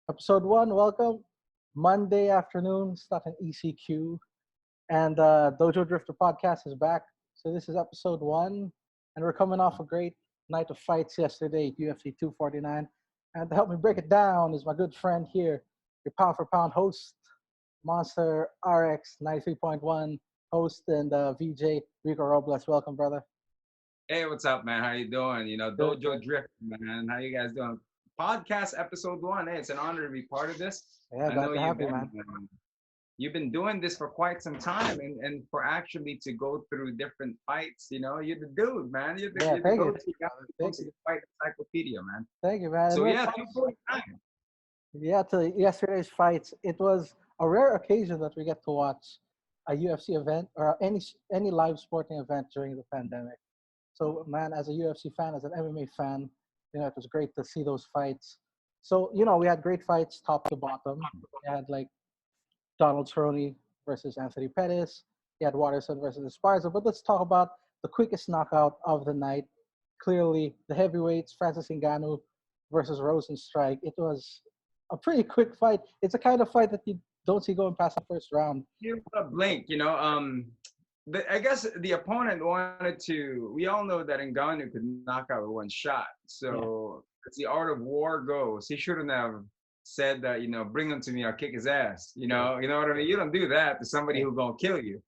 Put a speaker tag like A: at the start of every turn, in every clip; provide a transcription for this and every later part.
A: Episode 1, welcome. Monday afternoon, stuck in ECQ. And Dojo Drifter Podcast is back. So this is episode 1. And we're coming off a great night of fights yesterday at UFC 249. And to help me break it down is my good friend here, your pound for pound host, Monster RX 93.1 host, and VJ, Rico Robles. Welcome, brother.
B: Hey, what's up, man? How you doing?
A: Good,
B: Dojo Drifter, man. How you guys doing? Podcast episode 1. Hey, it's an honor to be part of this.
A: Yeah,
B: I
A: glad
B: know
A: to have you, man.
B: you've been doing this for quite some time, and for actually to go through different fights, you're the dude, man. You're the
A: Thank you.
B: go-to guy who goes to the fight encyclopedia, man.
A: Thank you, man. And
B: So
A: we're
B: yeah, thanks for your time.
A: Yeah, to yesterday's fights, it was a rare occasion that we get to watch a UFC event or any live sporting event during the pandemic. So, man, as a UFC fan, as an MMA fan, it was great to see those fights. So, we had great fights top to bottom. We had like Donald Cerrone versus Anthony Pettis. We had Watterson versus Esparza. But let's talk about the quickest knockout of the night. Clearly, the heavyweights, Francis Ngannou versus Rosenstrike. It was a pretty quick fight. It's a kind of fight that you don't see going past the first round.
B: You blink, I guess the opponent wanted to. We all know that Ngannou could knock out with one shot. So as the art of war goes, he shouldn't have said that. Bring him to me, I'll kick his ass. You know what I mean. You don't do that to somebody who's gonna kill you.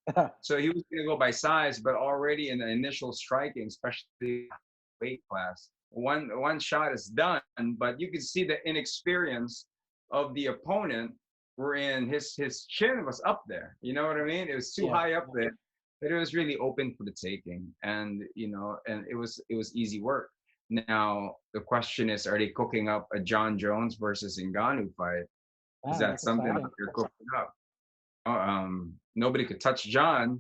B: So he was gonna go by size, but already in the initial striking, especially weight class, one shot is done. But you can see the inexperience of the opponent. Wherein his chin was up there. You know what I mean? It was too high up there. But it was really open for the taking, and it was easy work. Now the question is, are they cooking up a John Jones versus Ngannou fight? Is that something that they're cooking up? Nobody could touch John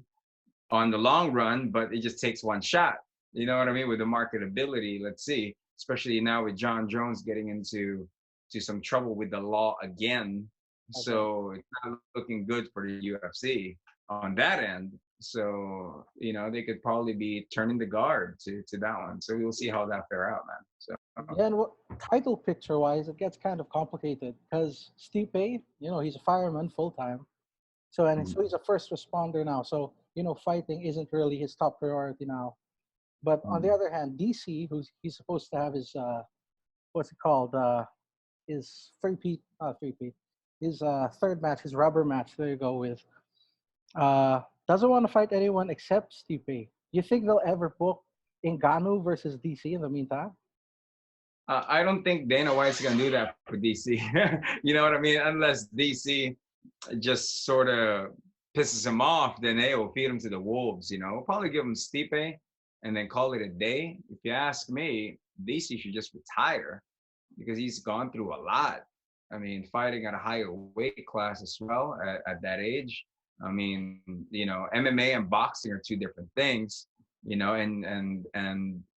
B: on the long run, but it just takes one shot. You know what I mean? With the marketability, let's see. Especially now with John Jones getting into some trouble with the law again, so it's not looking good for the UFC on that end. So, they could probably be turning the guard to that one. So we'll see how that fare out, man. So
A: Yeah, and title picture wise, it gets kind of complicated because Stipe, he's a fireman full time. So he's a first responder now. So, fighting isn't really his top priority now. But on the other hand, DC, he's supposed to have his what's it called? His his third match, his rubber match. There you go with doesn't want to fight anyone except Stipe. You think they'll ever book Ngannou versus DC in the meantime?
B: I don't think Dana White's gonna do that for DC. You know what I mean? Unless DC just sort of pisses him off, then they will feed him to the wolves. We'll probably give him Stipe and then call it a day. If you ask me, DC should just retire because he's gone through a lot. I mean, fighting at a higher weight class as well at that age. I mean, MMA and boxing are two different things, and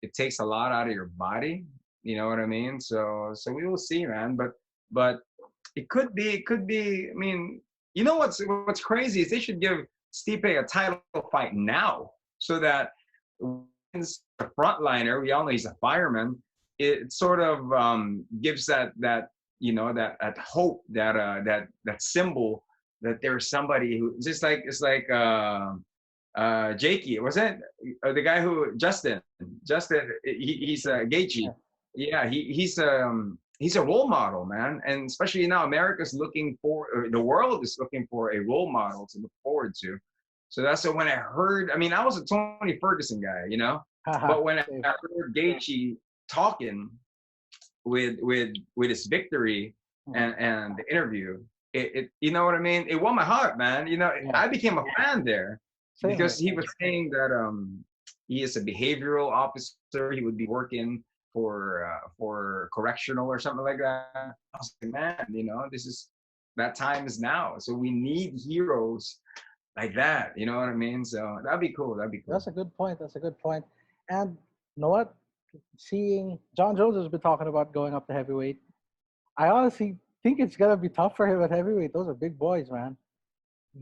B: it takes a lot out of your body. You know what I mean? So we will see, man. But it could be. I mean, what's crazy is they should give Stipe a title fight now, so that he's a frontliner. We all know he's a fireman. It sort of gives that hope, that symbol that there's somebody who it's like Jakey, was it the guy who Justin he's Gaethje. Yeah, he's a role model, man, and especially now America's looking for, or the world is looking for a role model to look forward to. So that's when I heard. I mean, I was a Tony Ferguson guy, but when I heard Gaethje talking with his victory and the interview, it you know what I mean? It won my heart, man. I became a fan there because he was saying that he is a behavioral officer. He would be working for correctional or something like that. I was like, man, that time is now. So we need heroes like that. You know what I mean? So that'd be cool.
A: That's a good point. And you know what? Seeing John Jones has been talking about going up to heavyweight. I honestly think it's gonna be tough for him at heavyweight. Those are big boys, man.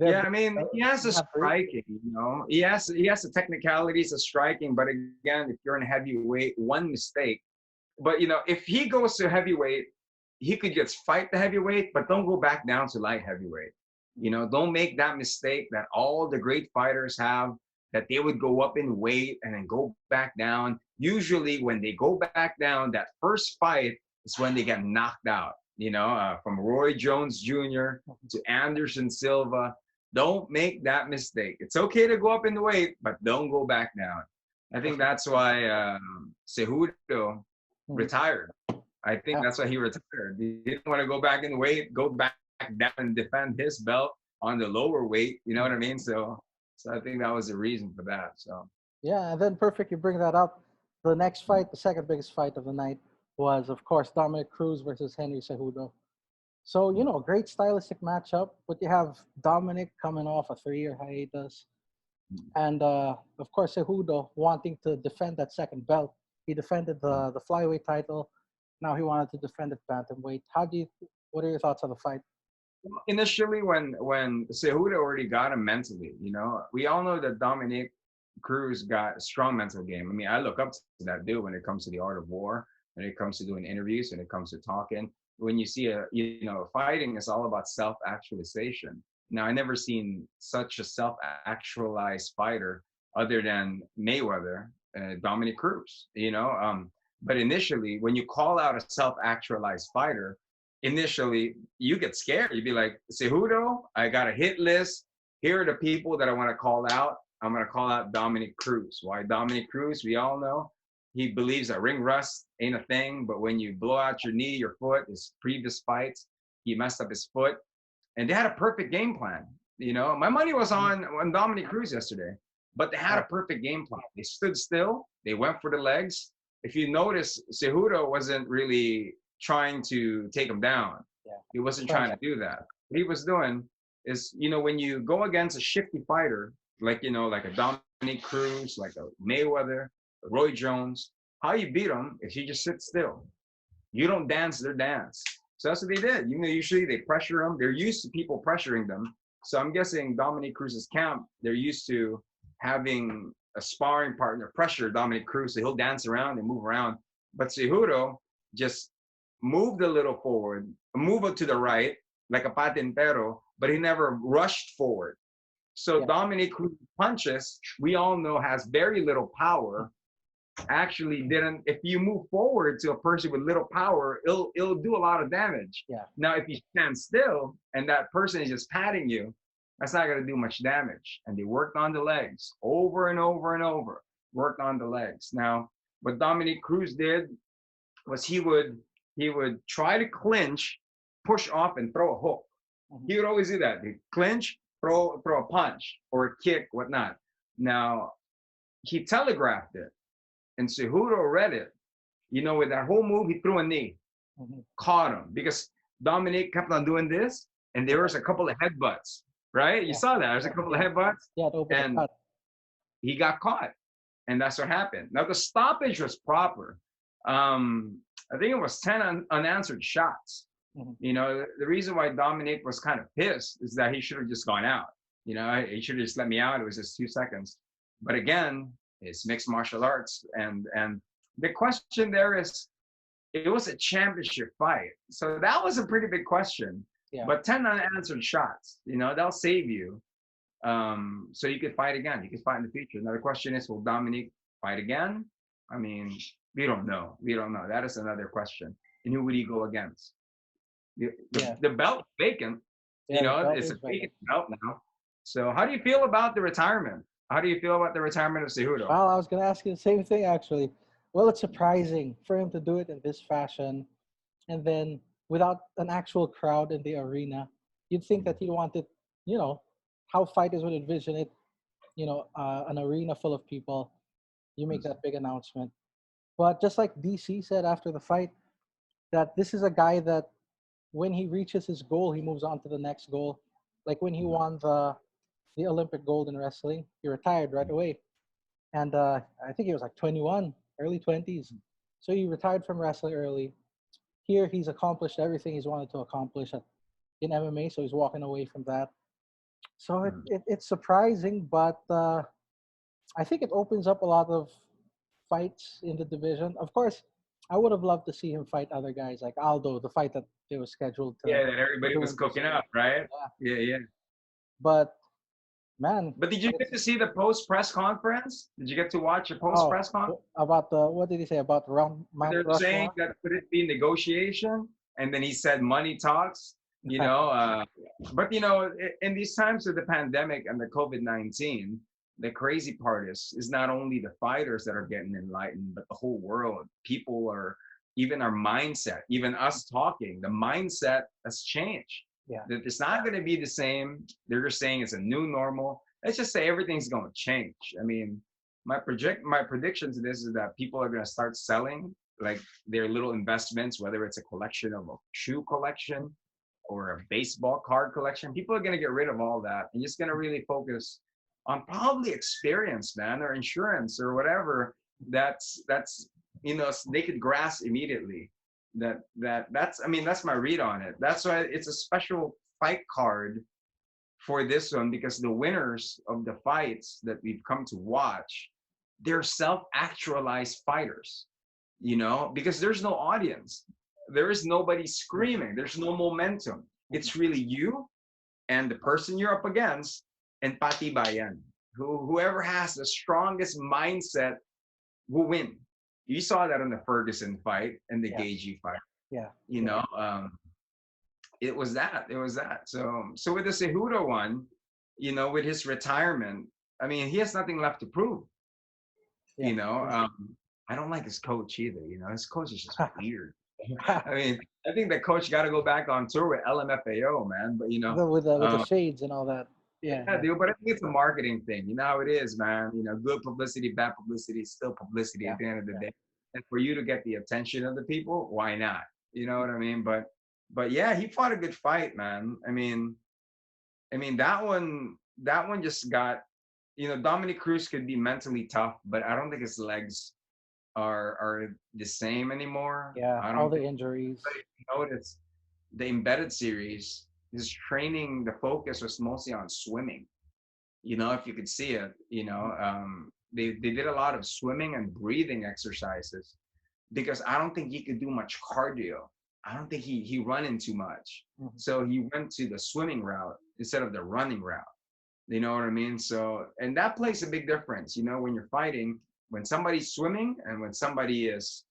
B: I mean, he has the striking, He has the technicalities of striking, but again, if you're in heavyweight, one mistake. But if he goes to heavyweight he could just fight the heavyweight, but don't go back down to light heavyweight. You know, don't make that mistake that all the great fighters have, that they would go up in weight and then go back down. Usually when they go back down, that first fight is when they get knocked out, from Roy Jones Jr. to Anderson Silva. Don't make that mistake. It's okay to go up in the weight, but don't go back down. I think that's why Cejudo retired. I think that's why he retired. He didn't want to go back in weight, go back down and defend his belt on the lower weight. You know what I mean? So I think that was the reason for that. So
A: yeah, and then perfect. You bring that up. The next fight, the second biggest fight of the night, was of course Dominic Cruz versus Henry Cejudo. So great stylistic matchup. But you have Dominic coming off a 3-year hiatus, and of course Cejudo wanting to defend that second belt. He defended the flyweight title. Now he wanted to defend it bantamweight. What are your thoughts on the fight?
B: Initially, when Cejudo already got him mentally, we all know that Dominic Cruz got a strong mental game. I mean, I look up to that dude when it comes to the art of war, when it comes to doing interviews, when it comes to talking. When you see fighting is all about self-actualization. Now, I never seen such a self-actualized fighter other than Mayweather, Dominic Cruz. But initially, when you call out a self-actualized fighter, initially you get scared. You'd be like, Cejudo, I got a hit list. Here are the people that I want to call out. I'm going to call out Dominic Cruz. Why Dominic Cruz? We all know he believes that ring rust ain't a thing, but when you blow out your knee, your foot, his previous fights, he messed up his foot, and they had a perfect game plan. My money was on Dominic Cruz yesterday, but they had a perfect game plan. They stood still. They went for the legs. If you notice, Cejudo wasn't really trying to take him down.
A: Yeah.
B: He wasn't trying to do that. What he was doing is, when you go against a shifty fighter, like a Dominic Cruz, like a Mayweather, a Roy Jones, how you beat them is you just sit still. You don't dance their dance. So that's what they did. Usually they pressure them. They're used to people pressuring them. So I'm guessing Dominic Cruz's camp, they're used to having a sparring partner pressure Dominic Cruz, so he'll dance around and move around. But Cejudo just moved a little forward, move to the right, like a patintero, but he never rushed forward. So Dominic Cruz punches, we all know, has very little power. Actually didn't, if you move forward to a person with little power, it'll do a lot of damage.
A: Yeah.
B: Now, if you stand still and that person is just patting you, that's not going to do much damage. And they worked on the legs over and over and over, worked on the legs. Now, what Dominic Cruz did was he would try to clinch, push off, and throw a hook. He would always do that. He'd clinch, throw a punch or a kick, whatnot. Now, he telegraphed it, and Cejudo read it. With that whole move, he threw a knee, caught him, because Dominic kept on doing this, and there was a couple of headbutts, right? You saw that. There's a couple of headbutts, and he got caught, and that's what happened. Now, the stoppage was proper. I think it was 10 unanswered shots. The reason why Dominic was kind of pissed is that he should have just gone out. He should have just let me out. It was just 2 seconds. But again, it's mixed martial arts. And the question there is, it was a championship fight. So that was a pretty big question. Yeah. But 10 unanswered shots, they'll save you. So you could fight again. You could fight in the future. Now the question is, will Dominic fight again? I mean, we don't know. That is another question. And who would he go against? The belt vacant. It's a vacant belt now. So how do you feel about the retirement? How do you feel about the retirement of Cejudo?
A: Well, I was going to ask you the same thing, actually. Well, it's surprising for him to do it in this fashion, and then without an actual crowd in the arena. You'd think that he wanted, how fighters would envision it, an arena full of people. You make that big announcement. But just like DC said after the fight, that this is a guy that when he reaches his goal, he moves on to the next goal. Like when he won the Olympic gold in wrestling, he retired right away. And I think he was like 21, early 20s. So he retired from wrestling early. Here, he's accomplished everything he's wanted to accomplish in MMA, so he's walking away from that. So it's surprising, but I think it opens up a lot of fights in the division. Of course, I would have loved to see him fight other guys like Aldo, the fight that they were scheduled
B: Yeah,
A: to
B: that everybody
A: do
B: was
A: in
B: cooking
A: Brazil.
B: up, right?
A: Yeah.
B: Yeah, yeah.
A: But man,
B: But did you get to see the post press conference? Did you get to watch a post
A: oh,
B: press conference?
A: about the what did he say about round Mount
B: They're saying
A: Rushmore?
B: that could it be negotiation? And then he said money talks. You know, but you know, in these times of the pandemic and the COVID-19, the crazy part is not only the fighters that are getting enlightened, but the whole world. People are even our mindset, even us talking. The mindset has changed.
A: Yeah.
B: That it's not going to be the same. They're just saying it's a new normal. Let's just say everything's going to change. I mean, my prediction to this is that people are going to start selling like their little investments, whether it's a collection of a shoe collection or a baseball card collection. People are going to get rid of all that and just going to really focus on probably experience, man, or insurance or whatever. That's you know, they could grasp immediately. That's I mean, that's my read on it. That's why it's a special fight card for this one, because the winners of the fights that we've come to watch, they're self-actualized fighters, you know, because there's no audience. There is nobody screaming. There's no momentum. It's really you and the person you're up against and Pati Bayan. Whoever has the strongest mindset will win. You saw that in the Ferguson fight and the
A: Yeah.
B: Gagey fight.
A: Yeah.
B: You know, it was that. It was that. So with the Cejudo one, you know, with his retirement, I mean, he has nothing left to prove.
A: Yeah.
B: You know, I don't like his coach either. You know, his coach is just weird. I mean, I think the coach got to go back on tour with LMFAO, man. But you know,
A: with the shades and all that. Yeah.
B: yeah, dude. But I think it's a marketing thing. You know how it is, man. You know, good publicity, bad publicity is still publicity at the end of the day. And for you to get the attention of the people, why not? You know what I mean? But yeah, he fought a good fight, man. I mean, that one just got, you know, Dominic Cruz could be mentally tough, but I don't think his legs are the same anymore.
A: Yeah.
B: I don't
A: All the
B: think
A: injuries.
B: notice the embedded series, his training, the focus was mostly on swimming. You know, if you could see it, you know, they did a lot of swimming and breathing exercises because I don't think he could do much cardio. I don't think he run in too much. So he went to the swimming route instead of the running route. You know what I mean? So, and that plays a big difference, you know, when you're fighting, when somebody's swimming and when somebody is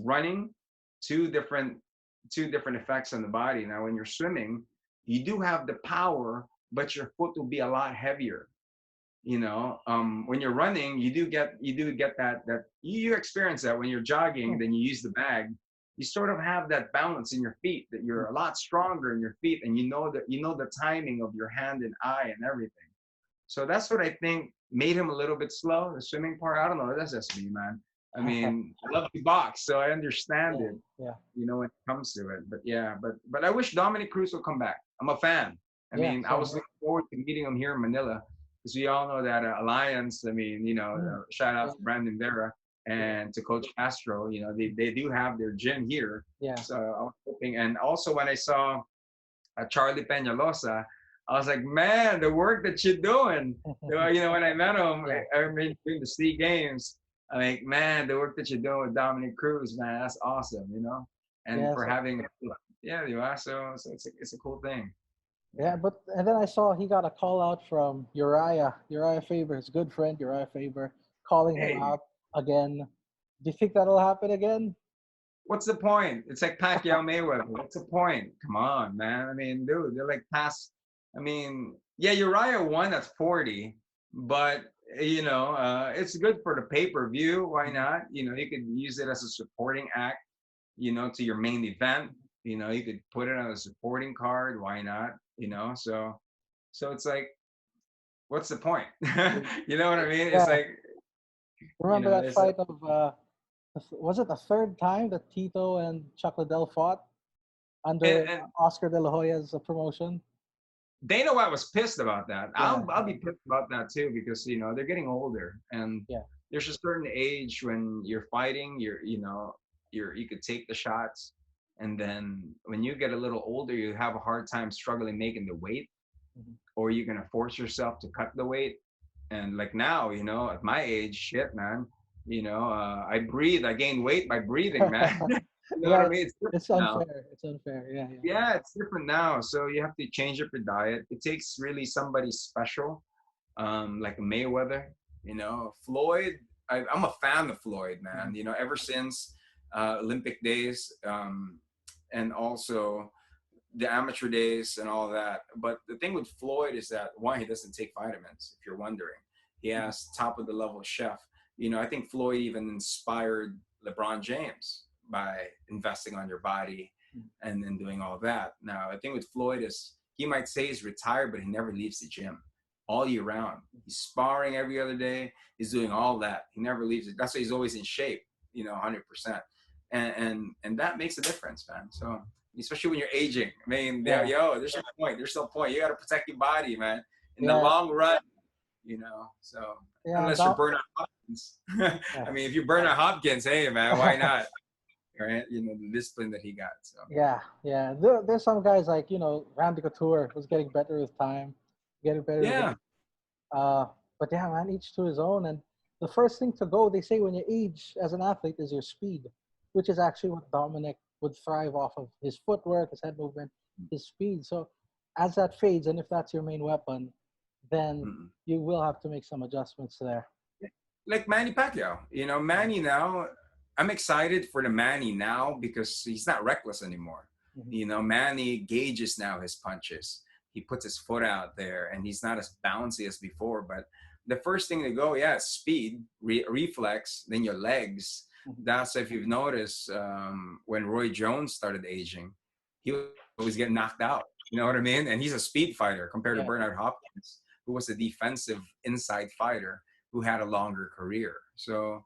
B: running, two different effects on the body. Now, when you're swimming, you do have the power, but your foot will be a lot heavier. You know, when you're running, you do get that you experience that when you're jogging, then you use the bag. You sort of have that balance in your feet, that you're a lot stronger in your feet, and you know the timing of your hand and eye and everything. So that's what I think made him a little bit slow, the swimming part. I don't know. That's just me, man. I mean, I love to box, so I understand it.
A: Yeah.
B: You know, when it comes to it. But yeah, but I wish Dominic Cruz would come back. I'm a fan. I mean, I was looking forward to meeting him here in Manila because we all know that Alliance. I mean, you know, shout out to Brandon Vera and to Coach Castro. You know, they do have their gym here.
A: Yeah.
B: So I was hoping, and also when I saw Charlie Peñalosa, I was like, man, the work that you're doing. You know, when I met him, I mean, during the SEA Games, I'm like, man, the work that you're doing with Dominic Cruz, man, that's awesome, you know. And for having, you are. So it's a cool thing.
A: Yeah, and then I saw he got a call out from Uriah Faber, his good friend Uriah Faber, calling him out again. Do you think that'll happen again?
B: What's the point? It's like Pacquiao Mayweather. What's the point? Come on, man. I mean, dude, they're like past. I mean, yeah, Uriah won at 40, but you know, it's good for the pay-per-view. Why not? You know, you could use it as a supporting act, you know, to your main event. You know, you could put it on a supporting card. Why not? You know, so it's like, what's the point? You know what I mean? It's like,
A: remember that fight of was it the third time that Tito and Chuck Liddell fought under Oscar De La Hoya's promotion?
B: Dana White was pissed about that. I'll be pissed about that too, because you know they're getting older, and there's a certain age when you're fighting, you could take the shots, and then when you get a little older, you have a hard time struggling making the weight, or you're gonna force yourself to cut the weight. And like now, you know, at my age, shit, man, I breathe. I gain weight by breathing, man. You know what
A: Yeah,
B: I mean? It's
A: it's
B: different now.
A: unfair. It's unfair. Yeah, yeah.
B: Yeah, it's different now. So you have to change up your diet. It takes really somebody special, like Mayweather. Floyd. I'm a fan of Floyd, man.
A: Mhm.
B: Ever since Olympic days, and also the amateur days and all that. But the thing with Floyd is that one, he doesn't take vitamins. If you're wondering, he
A: Mhm.
B: has top of the level chef. I think Floyd even inspired LeBron James by investing on your body and then doing all that. Now, the thing with Floyd is he might say he's retired, but he never leaves the gym all year round. He's sparring every other day. He's doing all that. He never leaves it. That's why he's always in shape, 100%. And that makes a difference, man. So especially when you're aging. I mean,
A: Yeah,
B: there's no point. There's no point. You got to protect your body, man. In the
A: yeah,
B: long run, So
A: yeah.
B: unless you're Bernard Hopkins,
A: Yeah,
B: I mean, if you're Bernard Hopkins, hey, man, why not? Right? The discipline that he got. So
A: yeah, yeah. There's some guys like Randy Couture was getting better with time, getting better with
B: yeah,
A: age. Uh, but yeah, man, each to his own. And the first thing to go, they say, when you age as an athlete is your speed, which is actually what Dominic would thrive off of: his footwork, his head movement, his speed. So as that fades, and if that's your main weapon, then
B: mm.
A: you will have to make some adjustments there.
B: Like Manny Pacquiao. Manny now. I'm excited for the Manny now because he's not reckless anymore.
A: Mhm.
B: Manny gauges now his punches. He puts his foot out there, and he's not as bouncy as before. But the first thing to go, yeah, speed, reflex, then your legs.
A: Mhm.
B: That's if you've noticed when Roy Jones started aging, he was getting knocked out. You know what I mean? And he's a speed fighter compared to
A: Yeah.
B: Bernard Hopkins, who was a defensive inside fighter who had a longer career. So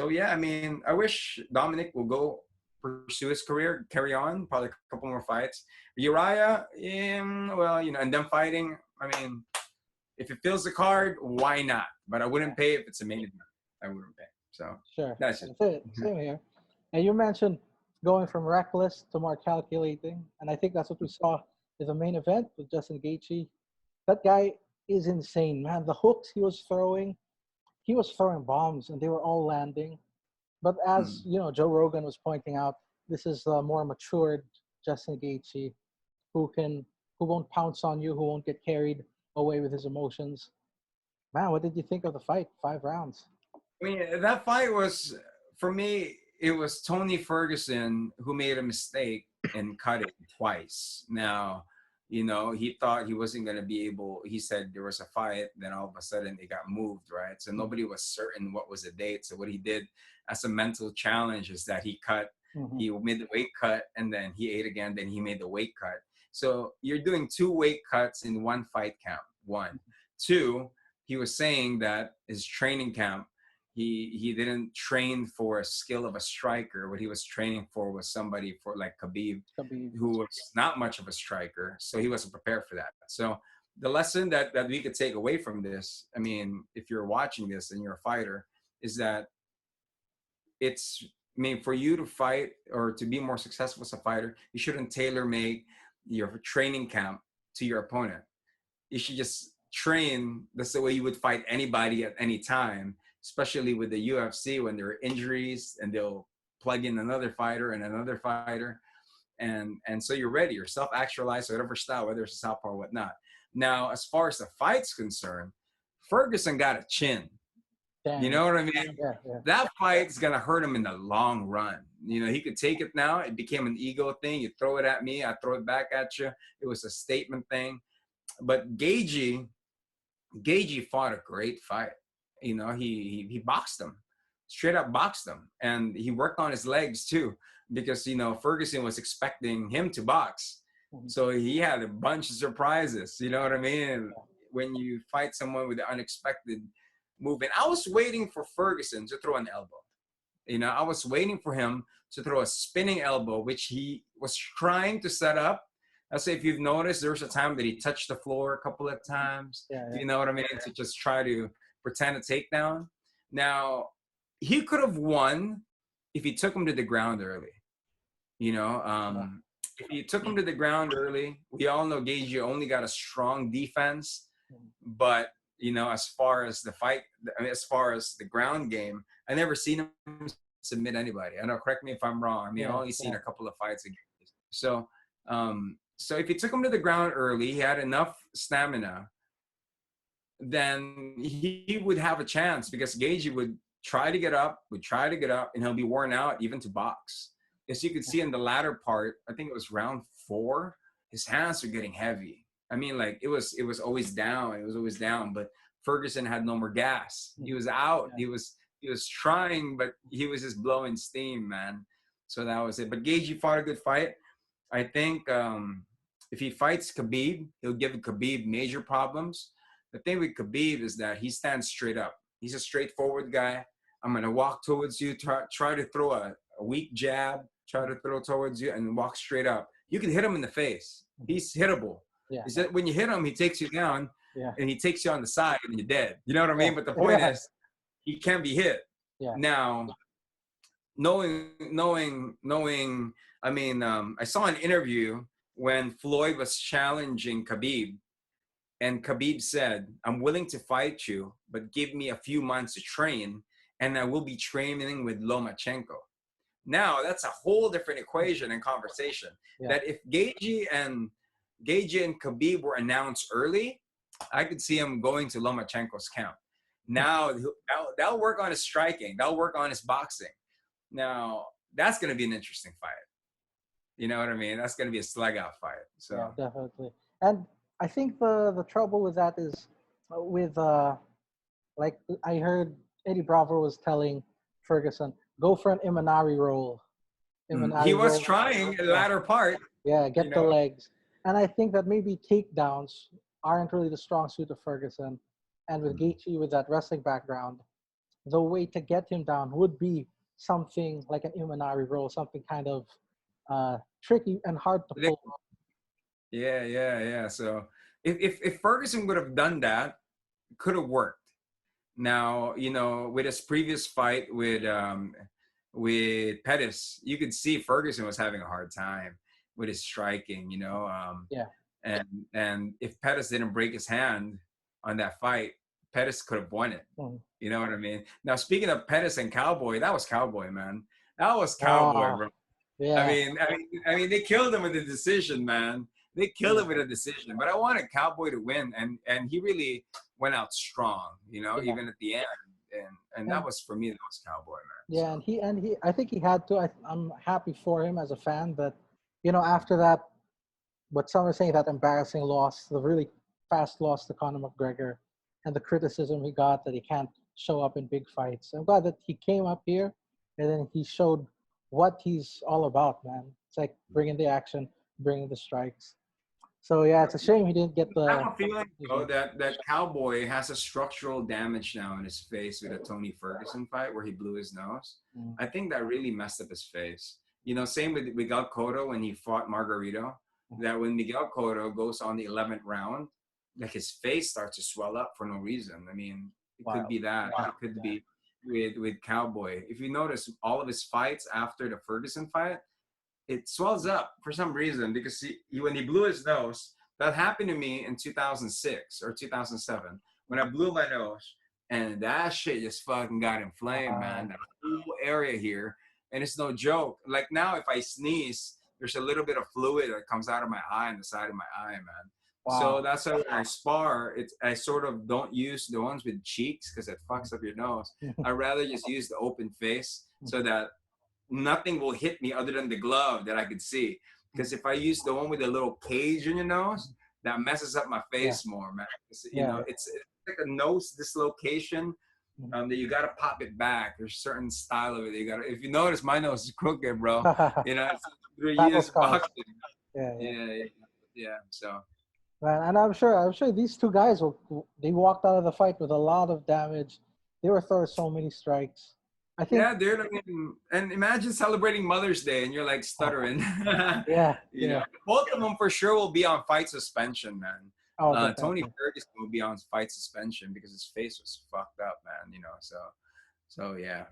B: yeah, I mean, I wish Dominic will go pursue his career, carry on, probably a couple more fights. Uriah, well, and them fighting. I mean, if it fills the card, why not? But I wouldn't pay if it's a main event. I wouldn't pay. So
A: Sure.
B: that's it.
A: That's it. Same here. And you mentioned going from reckless to more calculating, and I think that's what we saw in the main event with Justin Gaethje. That guy is insane, man. The hooks he was throwing bombs, and they were all landing. But as
B: Mm.
A: Joe Rogan was pointing out, this is the more matured Justin Gaethje, who can who won't pounce on you, who won't get carried away with his emotions. Man, what did you think of the fight? 5 rounds.
B: I mean, that fight was, for me, it was Tony Ferguson who made a mistake and cut it twice. Now, he thought he wasn't going to be able, he said there was a fight, then all of a sudden it got moved, right? So
A: Mhm.
B: nobody was certain what was the date. So what he did as a mental challenge is that
A: Mhm.
B: he made the weight cut, and then he ate again, then he made the weight cut. So you're doing two weight cuts in one fight camp, one. Two, he was saying that his training camp, he didn't train for a skill of a striker. What he was training for was somebody for like Khabib,
A: Khabib.
B: who was not much of a striker, so he wasn't prepared for that. So the lesson that we could take away from this, I mean, if you're watching this and you're a fighter, is that it's, I mean, for you to fight or to be more successful as a fighter, you shouldn't tailor make your training camp to your opponent. You should just train. That's the way you would fight anybody at any time, especially with the UFC when there are injuries and they'll plug in another fighter and another fighter. And so you're ready. You're self-actualized, whatever style, whether it's a southpaw or whatnot. Now, as far as the fight's concerned, Ferguson got a chin. You
A: Damn.
B: know what I mean?
A: Yeah, yeah.
B: That fight's gonna hurt him in the long run. He could take it now. It became an ego thing. You throw it at me, I throw it back at you. It was a statement thing. But Gagey fought a great fight. He boxed him, straight up boxed him, and he worked on his legs too, because Ferguson was expecting him to box,
A: Mhm.
B: so he had a bunch of surprises. You know what I mean? When you fight someone with the unexpected movement, I was waiting for Ferguson to throw an elbow. I was waiting for him to throw a spinning elbow, which he was trying to set up. I'll say, if you've noticed, there was a time that he touched the floor a couple of times.
A: Yeah,
B: Do
A: yeah.
B: you know what I mean? To just try to pretend a takedown. Now, he could have won if he took him to the ground early. You know,
A: Yeah.
B: if he took him to the ground early, we all know Gagey only got a strong defense,
A: Mhm.
B: but as far as the fight, I mean, as far as the ground game, I never seen him submit anybody. I know, correct me if I'm wrong. I mean, I've only seen a couple of fights against. So, so if you took him to the ground early, he had enough stamina, then he would have a chance because Gaethje would try to get up, and he'll be worn out even to box. As you could see in the latter part, I think it was round 4, his hands were getting heavy. I mean, like it was always down. It was always down. But Ferguson had no more gas. He was out. He was trying, but he was just blowing steam, man. So that was it. But Gaethje fought a good fight. I think if he fights Khabib, he'll give Khabib major problems. The thing with Khabib is that he stands straight up. He's a straightforward guy. I'm going to walk towards you, try to throw a weak jab, try to throw towards you, and walk straight up. You can hit him in the face. He's hittable.
A: Yeah.
B: Is that when you hit him, he takes you down, and he takes you on the side, and you're dead. You know what I mean? But the point is, he can be hit.
A: Yeah.
B: Now, knowing, I mean, I saw an interview when Floyd was challenging Khabib, and Khabib said, I'm willing to fight you, but give me a few months to train, and I will be training with Lomachenko. Now, that's a whole different equation and conversation. Yeah. That if Gaethje and Khabib were announced early, I could see him going to Lomachenko's camp. Now, that'll work on his striking. That'll work on his boxing. Now, that's going to be an interesting fight. You know what I mean? That's going to be a slug-out fight. So
A: yeah, definitely. And I think the trouble with that is with, like I heard Eddie Bravo was telling Ferguson, go for an Imanari roll.
B: He was trying in the latter part.
A: Yeah, get the legs. And I think that maybe takedowns aren't really the strong suit of Ferguson. And with Gaethje, with that wrestling background, the way to get him down would be something like an Imanari roll, something kind of tricky and hard to pull off.
B: Yeah. So if Ferguson would have done that, it could have worked. Now, with his previous fight with Pettis, you could see Ferguson was having a hard time with his striking, And if Pettis didn't break his hand on that fight, Pettis could have won it. You know what I mean? Now, speaking of Pettis and Cowboy, that was Cowboy, man. That was Cowboy, bro.
A: Yeah.
B: I mean, they killed him with a decision, man. They killed him with a decision. But I wanted Cowboy to win, and he really went out strong, even at the end. And that was, for me, that was Cowboy, man.
A: Yeah, and he I think he had to. I'm happy for him as a fan that, after that, what some are saying, that embarrassing loss, the really fast loss to Conor McGregor, and the criticism he got that he can't show up in big fights. I'm glad that he came up here and then he showed what he's all about, man. It's like bringing the action, bringing the strikes. So, yeah, it's a shame he didn't get the...
B: I have a feeling, though, that Cowboy has a structural damage now in his face with a Tony Ferguson fight where he blew his nose. I think that really messed up his face. Same with Miguel Cotto when he fought Margarito, that when Miguel Cotto goes on the 11th round, like his face starts to swell up for no reason. I mean, it could be that. It could be with Cowboy. If you notice, all of his fights after the Ferguson fight, it swells up for some reason because when he blew his nose, that happened to me in 2006 or 2007 when I blew my nose, and that shit just fucking got inflamed, man. That whole area here, and it's no joke. Like now, if I sneeze, there's a little bit of fluid that comes out of my eye and the side of my eye, man. Wow. So that's why when I spar, I sort of don't use the ones with cheeks because it fucks up your nose. I'd rather just use the open face so that nothing will hit me other than the glove that I could see. Because if I use the one with a little cage in your nose, that messes up my face more, man. It's like a nose dislocation that you got to pop it back. There's a certain style of it. If you notice, my nose is crooked, bro. It's 3 years boxing. Yeah. So.
A: Man, and I'm sure these two guys they walked out of the fight with a lot of damage. They were throwing so many strikes. I think.
B: Yeah, dude. I mean, and imagine celebrating Mother's Day and you're like stuttering. Both of them for sure will be on fight suspension, man. Tony Ferguson will be on fight suspension because his face was fucked up, man. So yeah.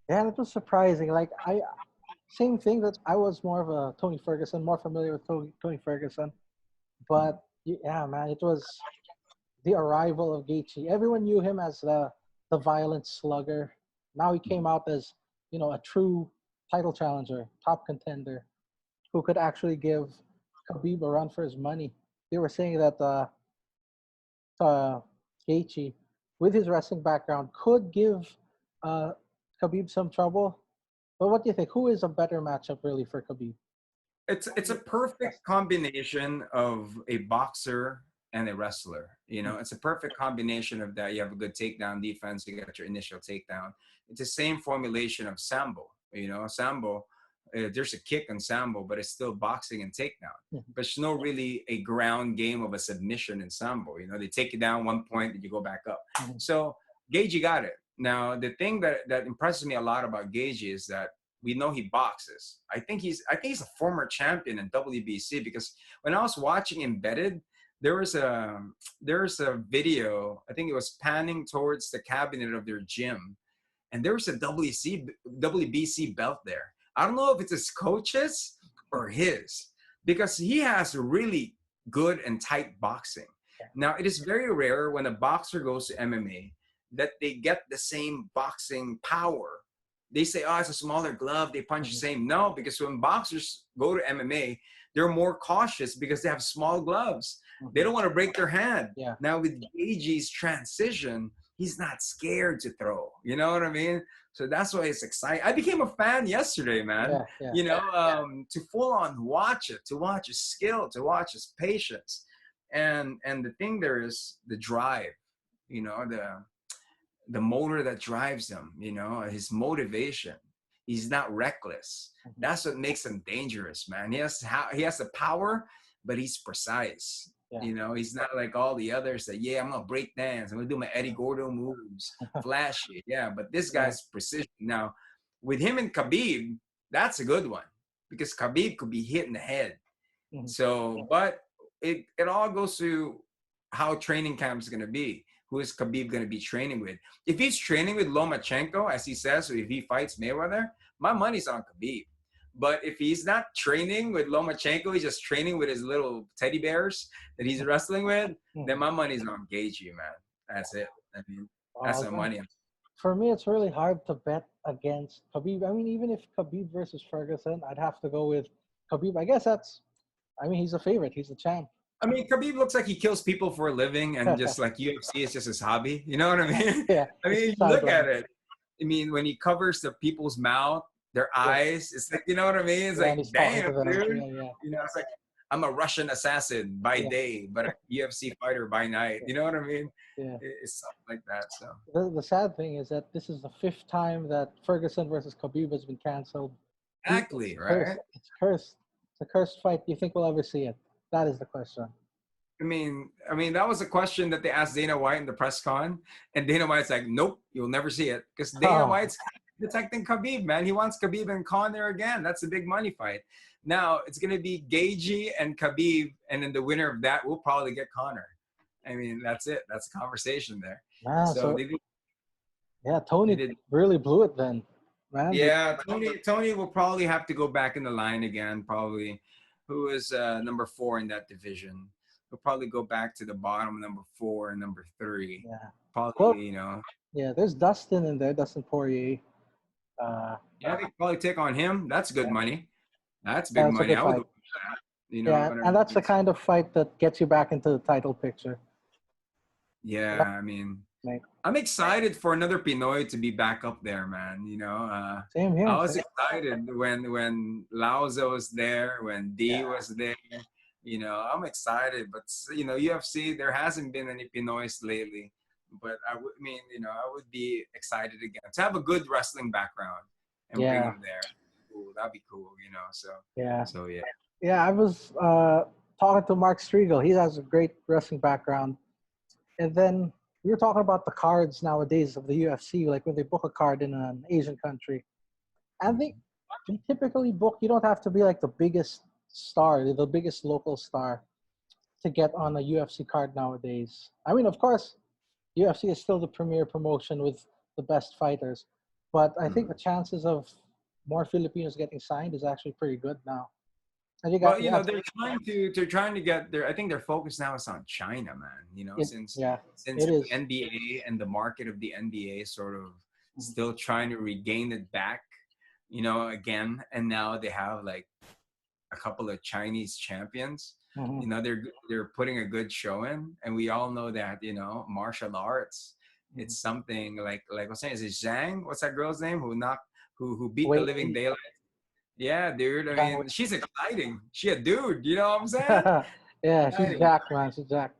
A: Yeah, and it was surprising. Like same thing that I was more of a Tony Ferguson, more familiar with Tony Ferguson, but. Yeah, man, it was the arrival of Gaethje. Everyone knew him as the violent slugger, now he came out as, a true title challenger, top contender, who could actually give Khabib a run for his money. They were saying that Gaethje, with his wrestling background, could give uh, Khabib some trouble. But what do you think? Who is a better matchup really for Khabib?
B: It's a perfect combination of a boxer and a wrestler. It's a perfect combination of that. You have a good takedown defense. You got your initial takedown. It's the same formulation of sambo. Sambo. There's a kick on sambo, but it's still boxing and takedown. But it's no really a ground game of a submission in sambo. They take you down one point and you go back up. So Gaethje got it. Now the thing that impresses me a lot about Gaethje is that we know he boxes. I think he's a former champion in WBC, because when I was watching Embedded, there was a video. I think it was panning towards the cabinet of their gym, and there was a WBC belt there. I don't know if it's his coach's or his, because he has really good and tight boxing. Now, it is very rare when a boxer goes to MMA that they get the same boxing power. They say, oh, it's a smaller glove, they punch the same. No, because when boxers go to MMA, they're more cautious because they have small gloves. They don't want to break their hand. Now, with Gaethje's transition, he's not scared to throw. You know what I mean? So that's why it's exciting. I became a fan yesterday, man. To full on watch it, to watch his skill, to watch his patience. And the thing there is the drive, the motor that drives him, his motivation. He's not reckless. That's what makes him dangerous, man. He has the power, but he's precise. He's not like all the others that, I'm gonna break dance, I'm gonna do my Eddie Gordo moves, flashy. But this guy's precision. Now, with him and Khabib, that's a good one, because Khabib could be hit in the head. So, but it all goes to how training camp is gonna be. Who is Khabib going to be training with? If he's training with Lomachenko, as he says, or if he fights Mayweather, my money's on Khabib. But if he's not training with Lomachenko, he's just training with his little teddy bears that he's wrestling with, then my money's on Gaethje, man. That's it. I mean, that's my money.
A: For me, it's really hard to bet against Khabib. I mean, even if Khabib versus Ferguson, I'd have to go with Khabib. I guess he's a favorite. He's the champ.
B: I mean, Khabib looks like he kills people for a living, and just like UFC is just his hobby. You know what I mean? I mean, look at it. I mean, when he covers the people's mouth, their eyes, it's like, you know what I mean? It's like, damn, dude. It's like, I'm a Russian assassin by day, but a UFC fighter by night. You know what I mean? It's something like that. So
A: the sad thing is that this is the 5th time that Ferguson versus Khabib has been canceled.
B: Exactly, right?
A: It's cursed. It's a cursed fight. Do you think we'll ever see it? That is the question.
B: I mean, that was a question that they asked Dana White in the press con, and Dana White's like, "Nope, you'll never see it," because Dana White's protecting Khabib, man. He wants Khabib and Conor again. That's a big money fight. Now it's gonna be Gaethje and Khabib, and then the winner of that will probably get Conor. I mean, that's it. That's the conversation there.
A: Tony really blew it then, man.
B: Yeah, Tony will probably have to go back in the line again, probably. Who is number 4 in that division? He'll probably go back to the bottom, number 4 and number 3. Probably,
A: Yeah, there's Dustin in there, Dustin Poirier.
B: They probably take on him. That's good money. That's big money. I would look at that.
A: And that's the kind of fight that gets you back into the title picture.
B: Yeah, I mean, I'm excited for another Pinoy to be back up there, man.
A: Same here.
B: I was excited when Lauza was there, when D was there. I'm excited, but UFC, there hasn't been any Pinoys lately. But I would be excited again to have a good wrestling background and bring them there. Ooh, that'd be cool, So
A: I was talking to Mark Striegel. He has a great wrestling background, and then we were talking about the cards nowadays of the UFC, like when they book a card in an Asian country. And they typically book, you don't have to be like the biggest star, the biggest local star to get on a UFC card nowadays. I mean, of course, UFC is still the premier promotion with the best fighters. But I think the chances of more Filipinos getting signed is actually pretty good now.
B: Well, they're trying to get their. I think their focus now is on China, man. Since the NBA and the market of the NBA sort of still trying to regain it back, again. And now they have like a couple of Chinese champions.
A: Mm-hmm.
B: They're putting a good show in, and we all know that martial arts. It's something like what's saying is it Zhang? What's that girl's name who beat the
A: Wait,
B: living daylight? Yeah, dude. I
A: Zhang
B: mean, she's exciting. She a dude. You know what I'm saying?
A: yeah, she's
B: Exciting.
A: jacked, man. She's jacked.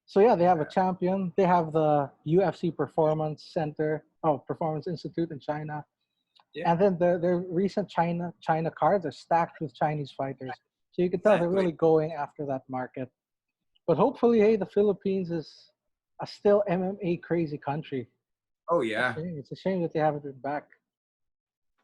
A: So yeah, they have a
B: Yeah.
A: champion. They have the UFC Performance Institute in China,
B: Yeah,
A: and then their recent China cards are stacked with Chinese fighters. So you can tell they're
B: exactly.
A: really going after that market. But hopefully, hey, the Philippines is a still MMA crazy country.
B: Oh
A: It's a
B: yeah.
A: shame. It's a shame that they haven't been back.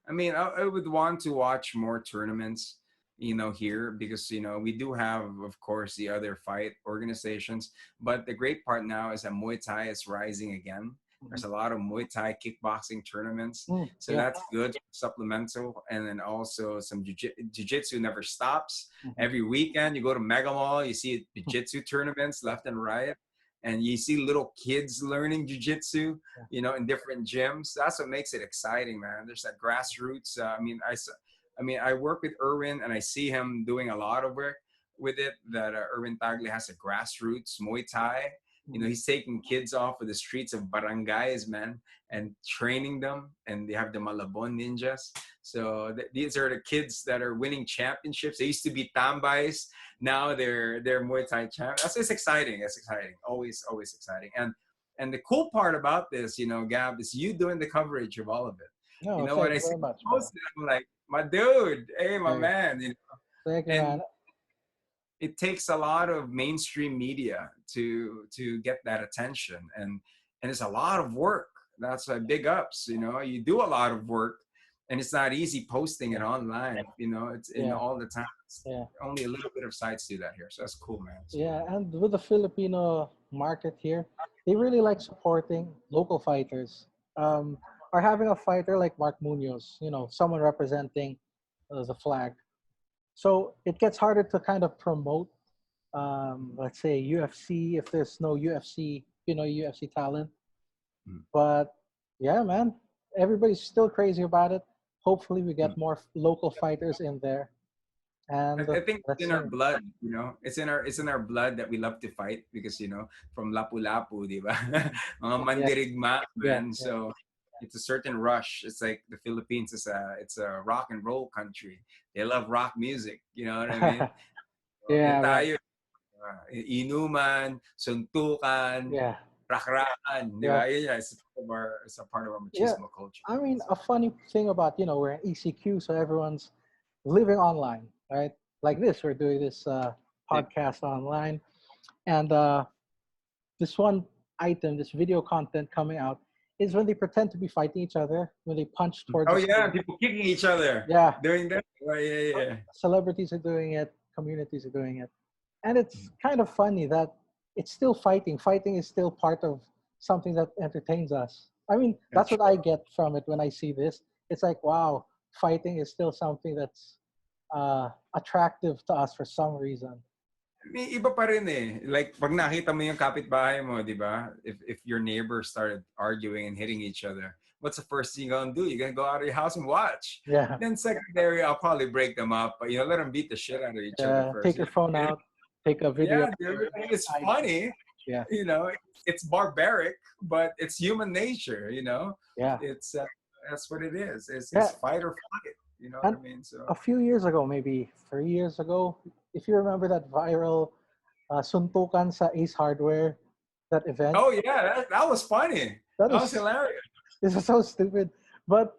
B: I mean, I would want to watch more tournaments, here because, we do have, of course, the other fight organizations. But the great part now is that Muay Thai is rising again. There's a lot of Muay Thai kickboxing tournaments. So
A: Yeah.
B: that's good, supplemental. And then also some jiu-jitsu never stops.
A: Mhm.
B: Every weekend you go to Mega Mall, you see jiu-jitsu tournaments left and right. And you see little kids learning jiu-jitsu, in different gyms. That's what makes it exciting, man. There's that grassroots. I work with Erwin, and I see him doing a lot of work with it. That Erwin Tagle has a grassroots Muay Thai. He's taking kids off of the streets of barangays, man, and training them. And they have the Malabon ninjas. So these are the kids that are winning championships. They used to be tambais. Now they're Muay Thai champ. It's exciting. It's exciting. Always exciting. And the cool part about this, Gab, is you doing the coverage of all of it.
A: No,
B: When
A: thank
B: I
A: you
B: see
A: very
B: you
A: much, man.
B: post it, I'm like, my dude, hey, my
A: Hey,
B: man.
A: thank you, man.
B: And it takes a lot of mainstream media to get that attention, and it's a lot of work. That's a big ups. You do a lot of work, and it's not easy posting it
A: Yeah,
B: online. It's in
A: yeah,
B: all the time.
A: yeah,
B: Only a little bit of sites do that here, so that's cool, man. It's cool.
A: yeah. And with the Filipino market here, they really like supporting local fighters. Um, or having a fighter like Mark Munoz, someone representing the flag. So it gets harder to kind of promote, let's say UFC if there's no UFC, UFC talent.
B: Mm.
A: But yeah, man, everybody's still crazy about it. Hopefully, we
B: Mm.
A: get more local fighters in there, and
B: I think it's
A: let's
B: in our
A: see.
B: blood, it's in our blood that we love to fight because from Lapu-Lapu, di ba? Mga
A: Yeah,
B: mandirigma,
A: yeah,
B: man.
A: yeah,
B: So it's a certain rush. It's like the Philippines is a rock and roll country. They love rock music, you know what I mean? So, yun
A: yeah, man,
B: tayo, inuman, suntukan,
A: yeah,
B: rakrakan, di
A: yeah,
B: ba? Yun, it's a part of our
A: yeah.
B: machismo culture.
A: I mean,
B: So,
A: a funny thing about we're in ECQ, so everyone's living online, right? Like this, we're doing this
B: yeah.
A: podcast online, and this one item, this video content coming out, is when they pretend to be fighting each other, when they punch towards
B: Oh
A: the
B: yeah,
A: screen.
B: people kicking each other
A: Yeah,
B: doing that. Oh, yeah, yeah.
A: celebrities are doing it, communities are doing it, and it's kind of funny that it's still fighting. Fighting is still part of something that entertains us. I mean, that's
B: That's
A: what I get from it when I see this. It's like, wow, fighting is still something that's attractive to us for some reason.
B: May iba pa rin eh. Like, pag nakita mo yung kapitbahay mo, di ba? If your neighbors started arguing and hitting each other, what's the first thing you're gonna do? You're gonna go out of your house and watch.
A: Yeah,
B: Then secondary, I'll probably break them up. But, let them beat the shit out of each other first.
A: take your phone out, take a video.
B: Yeah, dude. It's
A: I-
B: funny.
A: Yeah,
B: It's barbaric, but it's human nature.
A: yeah,
B: It's that's what it is. It's
A: yeah.
B: fight or flight. You know what
A: And
B: I mean? So
A: a few years ago, maybe 3 years ago, if you remember that viral suntukan sa Ace Hardware, that event,
B: oh yeah, that was funny.
A: that
B: That was
A: was
B: hilarious.
A: this is so stupid. But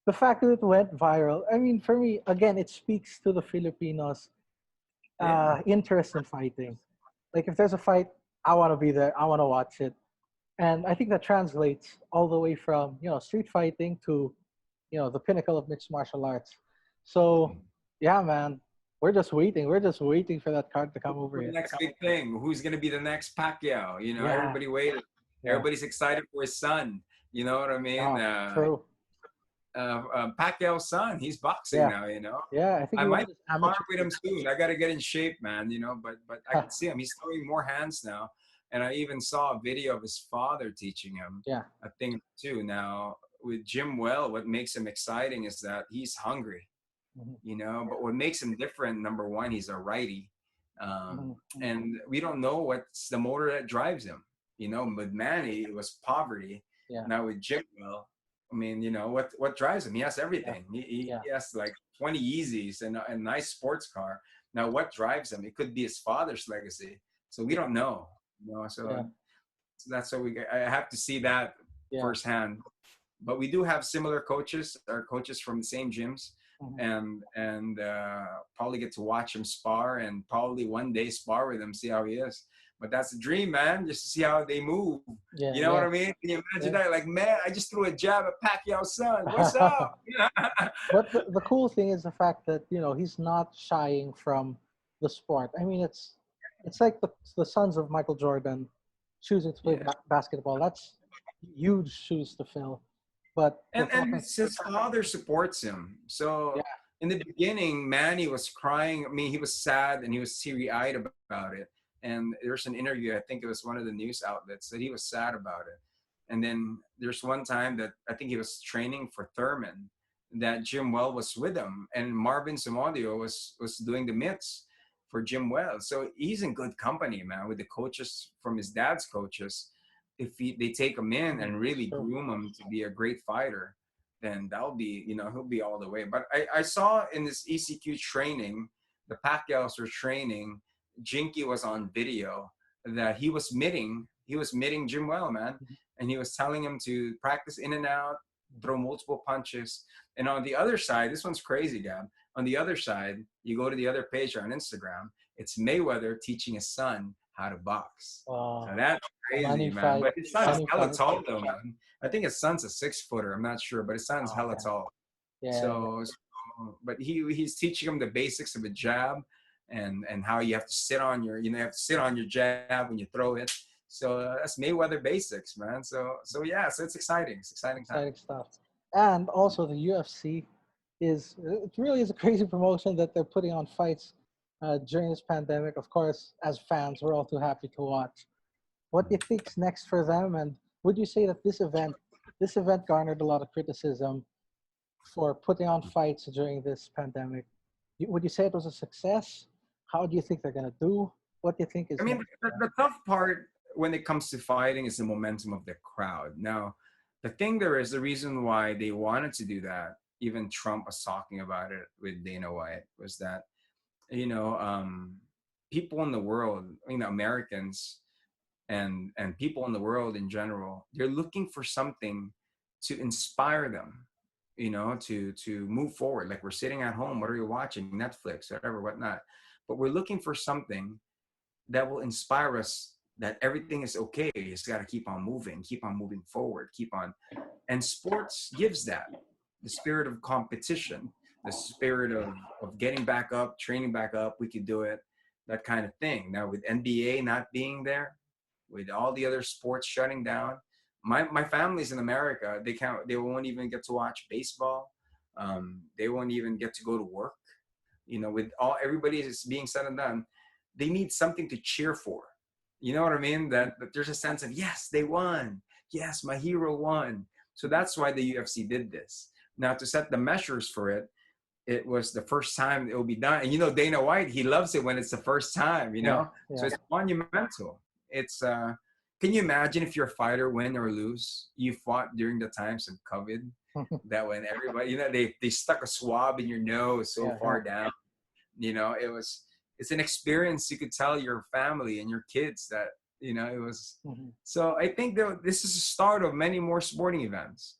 A: the fact that it went viral, I mean, for me, again, it speaks to the Filipinos'
B: Yeah.
A: interest in fighting. Like, if there's a fight, I want to be there. I want to watch it. And I think that translates all the way from, street fighting to, the pinnacle of mixed martial arts. So, yeah, man, we're just waiting. We're just waiting for that card to come over
B: For the
A: here.
B: next big thing, who's gonna be the next Pacquiao?
A: Yeah,
B: Everybody waiting.
A: yeah.
B: Everybody's excited for his son. You know what I mean?
A: Oh, true.
B: Pacquiao's son, he's boxing
A: Yeah,
B: now.
A: yeah. I think
B: I
A: he won
B: might
A: this
B: farm
A: amateur.
B: with him soon. I gotta get in shape, man. But I can see him. He's throwing more hands now. And I even saw a video of his father teaching him
A: Yeah,
B: a thing too. Now, with Jim Well, what makes him exciting is that he's hungry,
A: Mhm.
B: you know. But what makes him different, number one, he's a righty,
A: Mhm. Mhm.
B: and we don't know what's the motor that drives him. You know, with Manny, it was poverty.
A: Yeah.
B: Now with Jim Well, I mean, you know, what drives him? He has
A: Yeah.
B: everything.
A: Yeah.
B: He has like 20 Yeezys and a nice sports car. Now, what drives him? It could be his father's legacy. So we don't know. You know,
A: Yeah.
B: so that's what I have to see that
A: Yeah.
B: firsthand. But we do have similar coaches, our coaches from the same gyms,
A: Mhm.
B: and probably get to watch him spar and probably one day spar with him, see how he is. But that's the dream, man, just to see how they move.
A: Yeah.
B: You know what
A: Yeah.
B: I mean? Can you imagine
A: Yeah.
B: that? Like, man, I just threw a jab at Pacquiao's son. What's up?
A: But the cool thing is the fact that he's not shying from the sport. I mean, it's like the sons of Michael Jordan choosing to play
B: Yeah.
A: basketball. That's huge shoes to fill. But we're
B: And
A: talking,
B: his father supports him.
A: yeah,
B: So in the beginning, Manny was crying. I mean, he was sad and he was teary-eyed about it. And there's an interview, I think it was one of the news outlets, that he was sad about it. And then there's one time that I think he was training for Thurman, that Jim Well was with him, and Marvin Sumodio was doing the mitts for Jim Well. So he's in good company, man, with the coaches from his dad's coaches. If they take him in and really
A: sure.
B: groom him to be a great fighter, then that'll be, you know, he'll be all the way. But I saw in this ECQ training, the Pacquiaos were training, Jinky was on video that he was mitting Jim Well, man.
A: Mhm.
B: And he was telling him to practice in and out, throw multiple punches. And on the other side, this one's crazy, Gab. On the other side, you go to the other page on Instagram, it's Mayweather teaching his son how to box. So that's crazy,
A: Money
B: man.
A: fight,
B: But his son's
A: money
B: hella
A: fight.
B: tall, though, man. I think his son's a 6-footer. I'm not sure, but his son's
A: Oh,
B: hella
A: okay.
B: tall.
A: Yeah, yeah.
B: But he's teaching him the basics of a jab, and how you have to sit on your, you have to sit on your jab when you throw it. So that's Mayweather basics, man. So yeah, so it's exciting. It's exciting time.
A: Exciting stuff. And also the UFC it really is a crazy promotion that they're putting on fights during this pandemic. Of course, as fans, we're all too happy to watch. What do you think's next for them? And would you say that this event garnered a lot of criticism for putting on fights during this pandemic? Would you say it was a success? How do you think they're gonna do? What do you think is
B: I mean,
A: next?
B: the tough part when it comes to fighting is the momentum of the crowd. Now, the thing there is, the reason why they wanted to do that, even Trump was talking about it with Dana White, was that, you know, people in the world, Americans and people in the world in general, they're looking for something to inspire them, to move forward. Like, we're sitting at home, what are you watching? Netflix, whatever, whatnot. But we're looking for something that will inspire us that everything is okay. You just got to keep on moving forward, keep on. And sports gives that, the spirit of competition, the spirit of getting back up, training back up. We could do it, that kind of thing. Now, with NBA not being there, with all the other sports shutting down, my family's in America. They won't even get to watch baseball. They won't even get to go to work. With all everybody is being said and done, they need something to cheer for. You know what I mean? That there's a sense of, yes, they won. Yes, my hero won. So that's why the UFC did this. Now, to set the measures for it, it was the first time it will be done. And Dana White, he loves it when it's the first time,
A: Yeah,
B: So
A: yeah.
B: it's monumental. Can you imagine if you're a fighter, win or lose, you fought during the times of COVID, that when everybody, they stuck a swab in your nose so
A: Yeah, yeah.
B: far down, it's an experience you could tell your family and your kids that, it was.
A: Mhm.
B: So I think that this is the start of many more sporting events.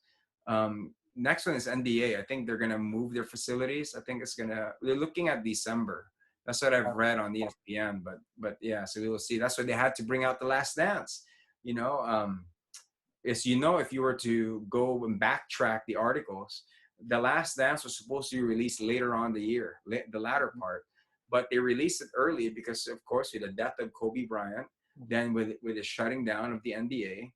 B: Next one is NBA. I think they're going to move their facilities. I think they're looking at December. That's what I've read on ESPN, but yeah, so we will see. That's why they had to bring out The Last Dance. If you were to go and backtrack the articles, The Last Dance was supposed to be released later on the year, the latter part, but they released it early because, of course, with the death of Kobe Bryant, then with the shutting down of the NBA,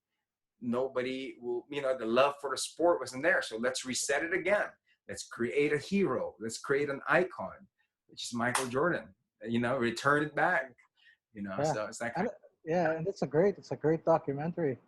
B: nobody will, the love for the sport wasn't there. So let's reset it again. Let's create a hero. Let's create an icon, which is Michael Jordan. Return it back.
A: Yeah.
B: So it's like,
A: And it's a great documentary.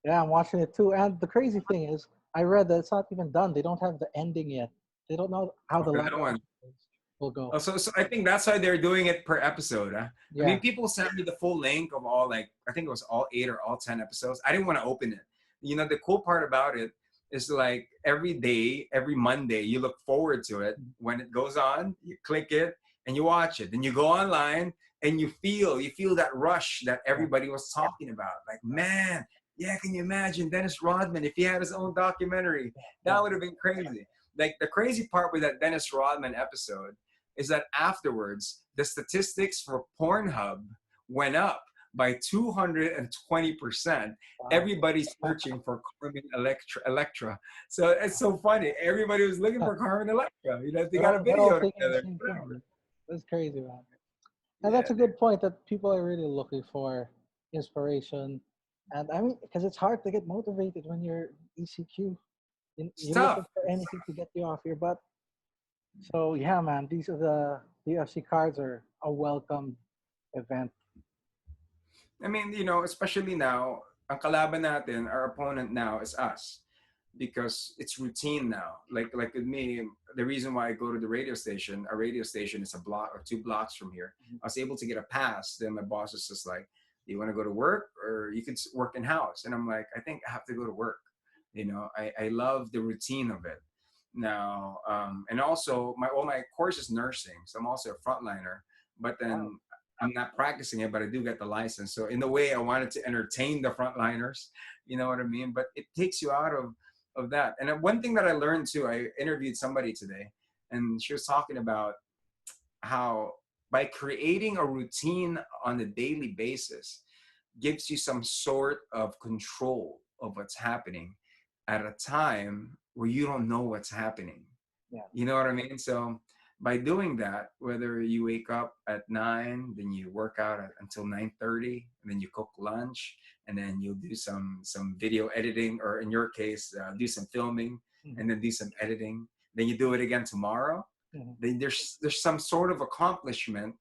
A: Yeah, I'm watching it too. And the crazy thing is, I read that it's not even done. They don't have the ending yet. They don't know how
B: Oh,
A: the
B: for
A: live
B: that one.
A: episodes will go.
B: Oh, so I think that's why they're doing it per episode. Huh? I
A: Yeah.
B: mean, people sent me the full link of all, like, I think it was all 8 or all 10 episodes. I didn't want to open it. You know, the cool part about it is like every day, every Monday, you look forward to it. When it goes on, you click it and you watch it. Then you go online and you feel that rush that everybody was talking about. Like, man, yeah, can you imagine Dennis Rodman if he had his own documentary? That would have been crazy. Like, the crazy part with that Dennis Rodman episode is that afterwards, the statistics for Pornhub went up by 220%.
A: Wow.
B: Everybody's searching for Carmen Electra. So it's so funny. Everybody was looking for Carmen Electra. You know, they got a
A: They're all
B: video
A: thinking the
B: together.
A: same thing. That's crazy, man. And
B: Yeah,
A: that's a good point that people are really looking for inspiration. And I mean, because it's hard to get motivated when you're ECQ.
B: it's
A: You're looking
B: tough.
A: for anything to get you off your butt. So yeah, man, these are the UFC cards are a welcome event.
B: I mean, you know, especially now, ang kalaban natin, our opponent now is us. Because it's routine now. Like with me, the reason why I go to the radio station, our radio station is a block or 2 blocks from here. I was able to get a pass. Then my boss is just like, "Do you want to go to work or you could work in house?" And I'm like, "I think I have to go to work." You know, I love the routine of it. Now, and also all my course is nursing, so I'm also a frontliner. But
A: Wow.
B: then I'm not practicing it, but I do get the license. So in a way, I wanted to entertain the frontliners. You know what I mean? But it takes you out of that. And one thing that I learned too, I interviewed somebody today, and she was talking about how by creating a routine on a daily basis gives you some sort of control of what's happening at a time where you don't know what's happening.
A: Yeah.
B: You know what I mean? So by doing that, whether you wake up at 9, then you work out until 9:30, and then you cook lunch, and then you'll do some video editing, or in your case, do some filming,
A: Mhm.
B: and then do some editing. Then you do it again tomorrow.
A: Mhm.
B: Then there's some sort of accomplishment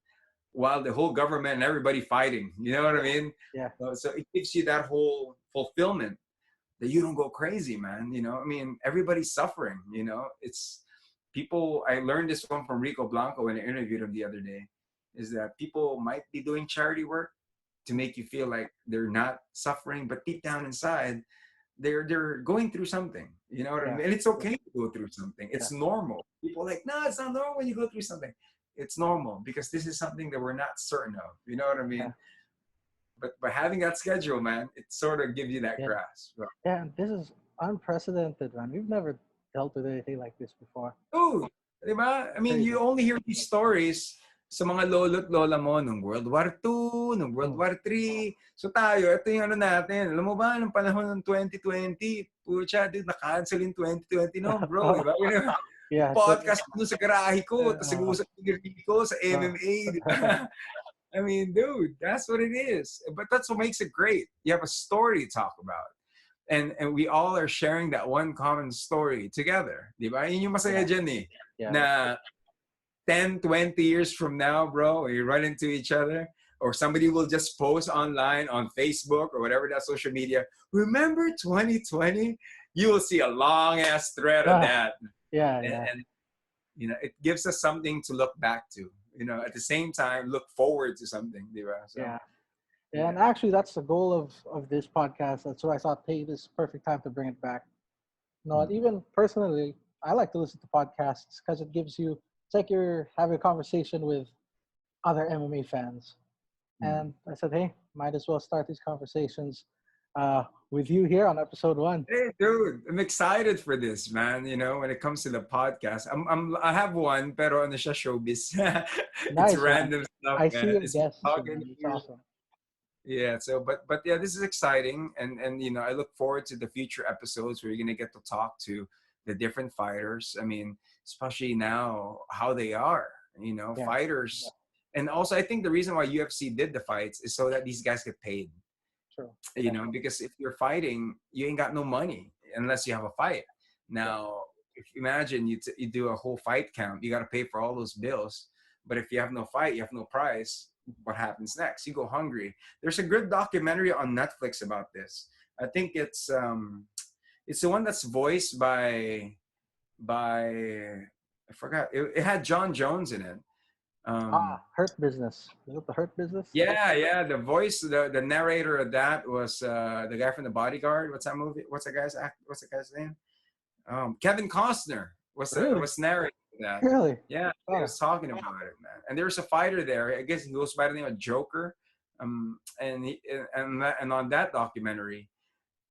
B: while the whole government and everybody fighting. You know what I mean?
A: Yeah.
B: So it gives you that whole fulfillment that you don't go crazy, man. You know, I mean, everybody's suffering. You know, it's people. I learned this one from Rico Blanco when I interviewed him the other day. Is that people might be doing charity work to make you feel like they're not suffering, but deep down inside, they're going through something. You know what I
A: Yeah.
B: mean? And it's okay to go through something.
A: Yeah.
B: It's normal. People are like, no, it's not normal when you go through something. It's normal because this is something that we're not certain of. You know what I
A: Yeah.
B: mean? But by having that schedule, man, it sort of gives you that
A: Yeah.
B: grasp.
A: Yeah. And this is unprecedented, man. We've never dealt with anything like this before.
B: Dude, di ba? I mean,
A: Crazy.
B: you only hear these stories sa mga lolo't lola mo nung World War II, nung World
A: Mm.
B: War III. So tayo, ito yung ano natin. Alam mo ba, nung panahon ng 2020, pucha, dude, na-cancel yung 2020 noon, bro. Di ba?
A: Yeah.
B: Podcast ko dun sa garahe ko, tapos
A: Uh,
B: nag-uusap ni Rico sa
A: uh,
B: MMA, di ba? I mean, dude, that's what it is. But that's what makes it great. You have a story to talk about. And we all are sharing that one common story together. Di ba? Yun yung masaya
A: yeah.
B: dyan eh.
A: Yeah.
B: Na 10, 20 years from now, bro, you run into each other, or somebody will just post online on Facebook or whatever that social media. Remember 2020? You will see a long ass thread of that.
A: Yeah.
B: And,
A: Yeah.
B: and you know, it gives us something to look back to. You know, at the same time, look forward to something, di ba? So,
A: Yeah. Yeah, and
B: yeah.
A: actually, that's the goal of this podcast. That's why I thought, hey, this is perfect time to bring it back. No, even personally, I like to listen to podcasts because it gives you, it's like you're having a conversation with other MMA fans. And I said, hey, might as well start these conversations with you here on episode 1.
B: Hey, dude, I'm excited for this, man. You know, when it comes to the podcast, I have one, pero ano siya, showbiz. It's
A: Nice, man.
B: random stuff,
A: I see
B: man.
A: your
B: It's
A: guests,
B: talking
A: man. It's
B: here.
A: awesome.
B: Yeah. So, but yeah, this is exciting, and you know, I look forward to the future episodes where you're gonna get to talk to the different fighters. I mean, especially now, how they are. You know,
A: Yeah,
B: fighters, and also I think the reason why UFC did the fights is so that these guys get paid.
A: true.
B: You know, because if you're fighting, you ain't got no money unless you have a fight. Now, if imagine you do a whole fight count, you got to pay for all those bills. But if you have no fight, you have no prize. What happens next? You go hungry. There's a good documentary on Netflix about this. I think it's It's the one that's voiced by I forgot. It had John Jones in it.
A: Hurt Business. Is it the Hurt Business?
B: Yeah. The voice, the narrator of that was the guy from The Bodyguard. What's that movie? What's the guy's name? Kevin Costner
A: Really?
B: was narrating that.
A: Really?
B: Yeah, he was talking about it, man. And there's a fighter there. I guess he goes by the name of Joker. And on that documentary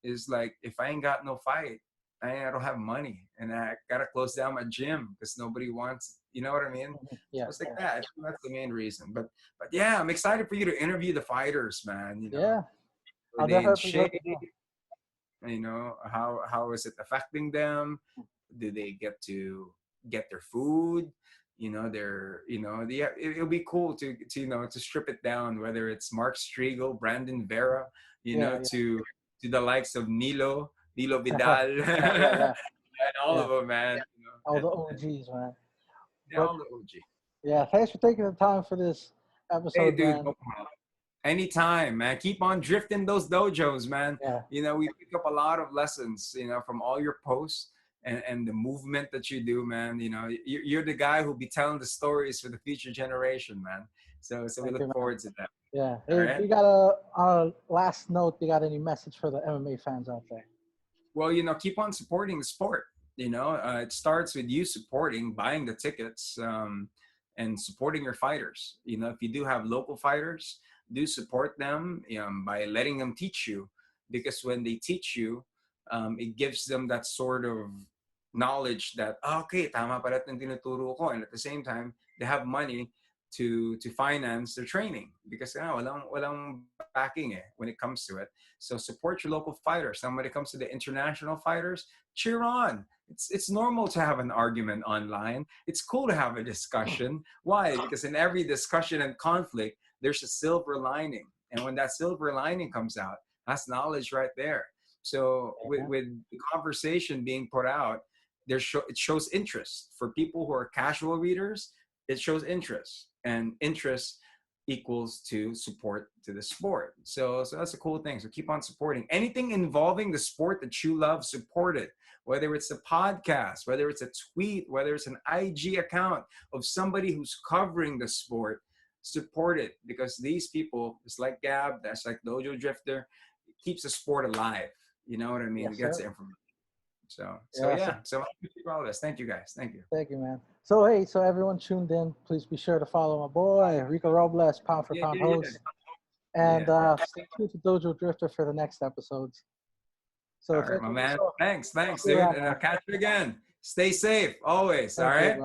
B: is like, if I ain't got no fight, I don't have money, and I gotta close down my gym because nobody wants. You know what I mean?
A: Yeah.
B: So it's like that. I think that's the main reason. But yeah, I'm excited for you to interview the fighters, man. You know,
A: Yeah.
B: are they in shape? You know, how is it affecting them? Do they get to get their food? You know, it'll be cool to to strip it down, whether it's Mark Striegel, Brandon Vera, to the likes of Nilo Vidal,
A: Yeah.
B: and all of them, man. You know,
A: All the OGs, man.
B: yeah, all the OG.
A: Yeah, thanks for taking the time for this episode,
B: Hey, dude,
A: man.
B: no problem. Anytime, man. Keep on drifting those dojos, man.
A: Yeah.
B: You know, we pick up a lot of lessons, from all your posts and the movement that you do, man. You know, you're the guy who'll be telling the stories for the future generation, man. So we look forward to that.
A: Yeah.
B: All
A: Hey,
B: right?
A: you got a last note, you got any message for the MMA fans out there?
B: Well, keep on supporting the sport. It starts with you supporting, buying the tickets, and supporting your fighters. If you do have local fighters, do support them by letting them teach you, because when they teach you, it gives them that sort of knowledge that, okay, tama pala itong tinuturo ko, and at the same time they have money to finance their training, because walang backing when it comes to it. So support your local fighters. Now when it comes to the international fighters, cheer on. It's normal to have an argument online. It's cool to have a discussion. Why? Because in every discussion and conflict, there's a silver lining. And when that silver lining comes out, that's knowledge right there. So with the conversation being put out, it shows interest. For people who are casual readers, it shows interest. And interest equals to support to the sport. So that's a cool thing. So keep on supporting. Anything involving the sport that you love, support it. Whether it's a podcast, whether it's a tweet, whether it's an IG account of somebody who's covering the sport, support it, because these people, it's like Gab, that's like Dojo Drifter, it keeps the sport alive. You know what I mean?
A: Yes,
B: it gets
A: sir.
B: information. So all this. Thank you guys. Thank you.
A: Thank you, man. So hey, so everyone tuned in, please be sure to follow my boy Rico Robles, pound for pound host, and stay tuned to Dojo Drifter for the next episodes. So
B: all right, my man. Thanks, dude. And I'll catch you again. Stay safe always. All right.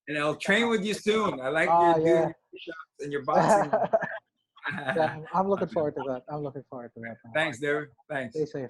B: And I'll train with you soon. I like your doing push-ups and your boxing.
A: I'm looking forward to that. Man.
B: Thanks, dude. Thanks.
A: Stay safe.